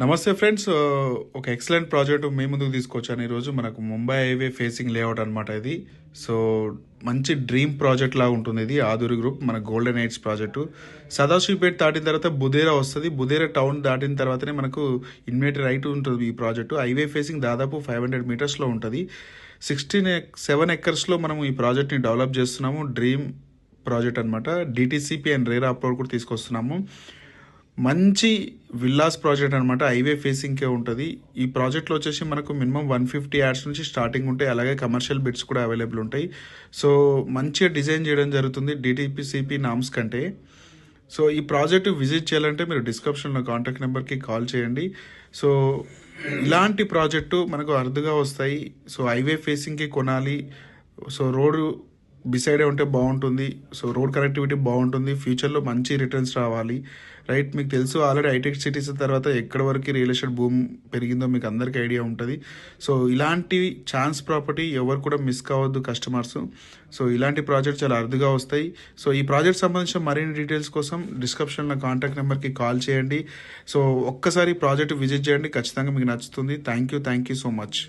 నమస్తే ఫ్రెండ్స్. ఒక excellent project మీ ముందుకు తీసుకొచ్చాను ఈరోజు. మనకు ముంబై హైవే ఫేసింగ్ లేఅవుట్ అనమాట ఇది. సో మంచి డ్రీమ్ ప్రాజెక్ట్ లాగా ఉంటుంది ఇది. ఆదూరి గ్రూప్ మన గోల్డెన్ ఎయిడ్స్ ప్రాజెక్టు. సదాశివపేట దాటిన తర్వాత బుదేరా వస్తుంది. బుదేరా టౌన్ దాటిన తర్వాతనే మనకు ఇన్వేట్ రైట్ ఉంటుంది ఈ ప్రాజెక్టు. హైవే ఫేసింగ్ దాదాపు 500 మీటర్స్లో ఉంటుంది. 7 ఎకర్స్లో మనం ఈ ప్రాజెక్ట్ని డెవలప్ చేస్తున్నాము. డ్రీమ్ ప్రాజెక్ట్ అనమాట. డిటీసీపీ అండ్ రేరా అప్లోడ్ కూడా తీసుకొస్తున్నాము. మంచి విల్లాస్ ప్రాజెక్ట్ అనమాట. హైవే ఫేసింగ్కే ఉంటుంది. ఈ ప్రాజెక్ట్లో వచ్చేసి మనకు మినిమం 150 యాడ్స్ నుంచి స్టార్టింగ్ ఉంటాయి. అలాగే కమర్షియల్ బిట్స్ కూడా అవైలబుల్ ఉంటాయి. సో మంచిగా డిజైన్ చేయడం జరుగుతుంది డిటిపిసిపి నామ్స్ కంటే. సో ఈ ప్రాజెక్ట్ విజిట్ చేయాలంటే మీరు డిస్క్రిప్షన్లో కాంటాక్ట్ నెంబర్కి కాల్ చేయండి. సో ఇలాంటి ప్రాజెక్టు మనకు అరుదుగా వస్తాయి. సో హైవే ఫేసింగ్కి కొనాలి. సో రోడ్డు బిసైడే ఉంటే బాగుంటుంది. సో రోడ్ కనెక్టివిటీ బాగుంటుంది. ఫ్యూచర్లో మంచి రిటర్న్స్ రావాలి. రైట్, మీకు తెలుసు ఆల్రెడీ హైటెక్ సిటీస్ తర్వాత ఎక్కడి వరకు రియల్ ఎస్టేట్ భూమి పెరిగిందో మీకు అందరికీ ఐడియా ఉంటుంది. సో ఇలాంటి ఛాన్స్ ప్రాపర్టీ ఎవరు కూడా మిస్ కావద్దు కస్టమర్స్. సో ఇలాంటి ప్రాజెక్ట్ చాలా అరుదుగా వస్తాయి. సో ఈ ప్రాజెక్ట్ సంబంధించిన మరిన్ని డీటెయిల్స్ కోసం డిస్క్రిప్షన్లో కాంటాక్ట్ నెంబర్కి కాల్ చేయండి. సో ఒక్కసారి ప్రాజెక్ట్ విజిట్ చేయండి, ఖచ్చితంగా మీకు నచ్చుతుంది. Thank you so much.